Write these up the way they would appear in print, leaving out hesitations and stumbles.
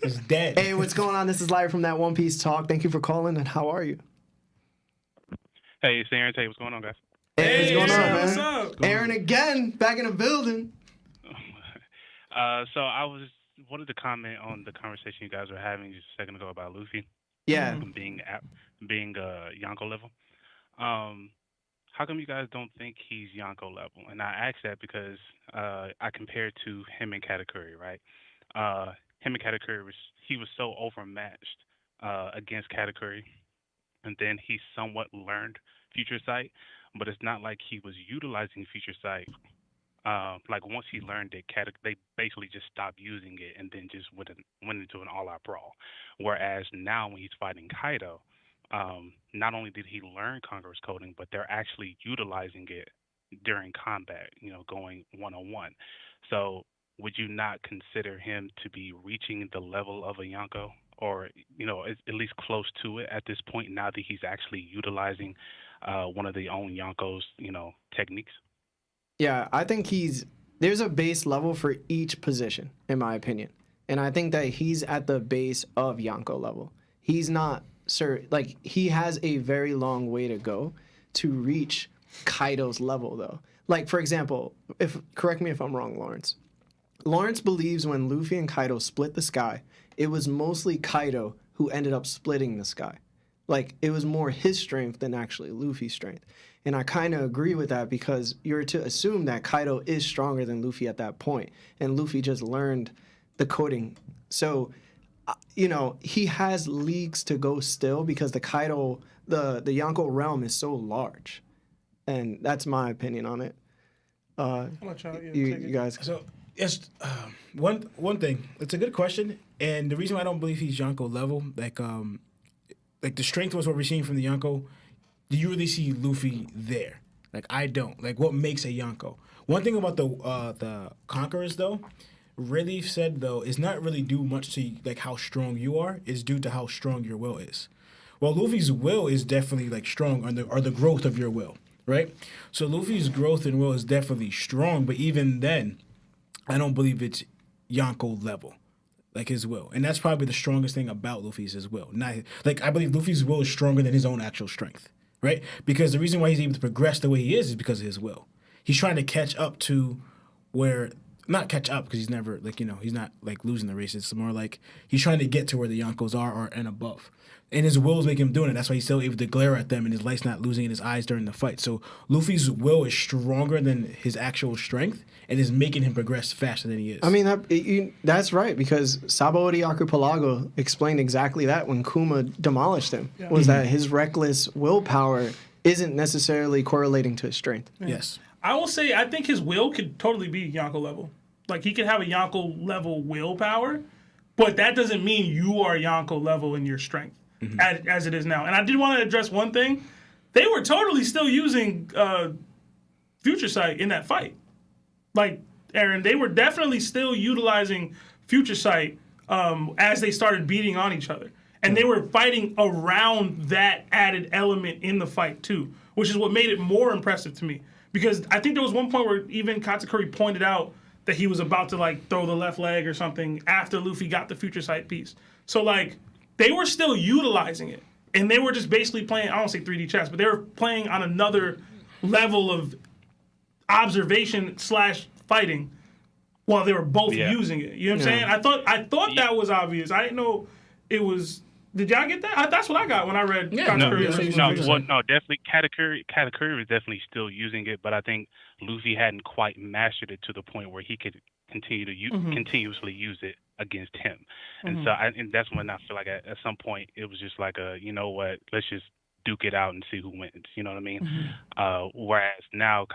It's dead. Hey, what's going on? This is Larry from That One Piece Talk. Thank you for calling, and how are you? Hey, it's Aaron. Hey, what's going on, guys? Hey, what's going on, man? What's up? Aaron again, back in the building. So I wanted to comment on the conversation you guys were having just a second ago about Luffy Yeah. being Yonko level. How come you guys don't think he's Yonko level? And I ask that because I compared to him and Katakuri, right? Him and Katakuri he was so overmatched against Katakuri, and then he somewhat learned Future Sight, but it's not like he was utilizing Future Sight. Like once he learned it, they basically just stopped using it and then just went into an all-out brawl. Whereas now when he's fighting Kaido, not only did he learn Conqueror's coding, but they're actually utilizing it during combat, going one-on-one. So would you not consider him to be reaching the level of a Yonko, or at least close to it at this point now that he's actually utilizing one of the own Yonko's techniques? Yeah, I think there's a base level for each position, in my opinion. And I think that he's at the base of Yonko level. He's not, he has a very long way to go to reach Kaido's level, though. Like, for example, correct me if I'm wrong, Lawrence. Lawrence believes when Luffy and Kaido split the sky, it was mostly Kaido who ended up splitting the sky. Like, it was more his strength than actually Luffy's strength. And I kind of agree with that because you're to assume that Kaido is stronger than Luffy at that point, and Luffy just learned the coding. So, he has leagues to go still because the Yonko realm is so large. And that's my opinion on it. You guys. So, yes, one thing. It's a good question, and the reason why I don't believe he's Yonko level, like the strength was what we're seeing from the Yonko. Do you really see Luffy there? Like, I don't. Like, what makes a Yonko? One thing about the Conquerors, though, Relief said, though, is not really due much to, like, how strong you are. It's due to how strong your will is. Well, Luffy's will is definitely, like, strong, or the growth of your will, right? So Luffy's growth and will is definitely strong, but even then, I don't believe it's Yonko level. Like his will. And that's probably the strongest thing about Luffy's his will. I believe Luffy's will is stronger than his own actual strength, right? Because the reason why he's able to progress the way he is because of his will. He's trying to catch up to not catch up because he's never, he's not, losing the race. It's more like he's trying to get to where the Yonkos are and above. And his will is making him doing it. That's why he's still able to glare at them and his light's not losing in his eyes during the fight. So Luffy's will is stronger than his actual strength and is making him progress faster than he is. I mean, that's right, because Sabaody Archipelago explained exactly that when Kuma demolished him, was that his reckless willpower isn't necessarily correlating to his strength. Yeah. Yes. I will say I think his will could totally be Yonko level. Like, he could have a Yonko level willpower, but that doesn't mean you are Yonko level in your strength as it is now. And I did want to address one thing. They were totally still using Future Sight in that fight. Like, Aaron, they were definitely still utilizing Future Sight as they started beating on each other. And they were fighting around that added element in the fight, too, which is what made it more impressive to me. Because I think there was one point where even Katakuri pointed out that he was about to, throw the left leg or something after Luffy got the Future Sight piece. So, they were still utilizing it. And they were just basically playing, I don't say 3D chess, but they were playing on another level of observation / fighting while they were both using it. You know what I'm saying? I thought that was obvious. I didn't know it was. Did y'all get that? That's what I got when I read. No, definitely. Katakuri was definitely still using it, but I think Luffy hadn't quite mastered it to the point where he could continue to continuously use it against him. And so, and that's when I feel like at some point it was just like you know what, let's just duke it out and see who wins. You know what I mean? Whereas now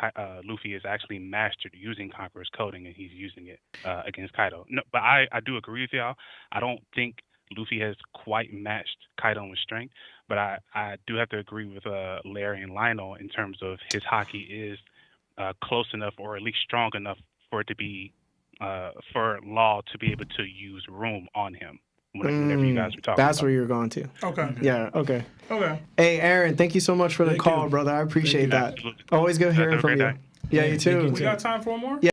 Luffy has actually mastered using Conqueror's coding, and he's using it against Kaido. No, but I do agree with y'all. I don't think Luffy has quite matched Kaido in strength, but I do have to agree with Larry and Lionel in terms of his haki is close enough, or at least strong enough, for it to be for Law to be able to use room on him. Whenever you guys were talking That's about. where you're going to. Okay. Yeah, okay. Okay. Hey, Aaron, thank you so much for the call, brother. I appreciate that. Absolutely. Always good hearing Have a from great you. day. Yeah, you too. We got time for one more? Yeah.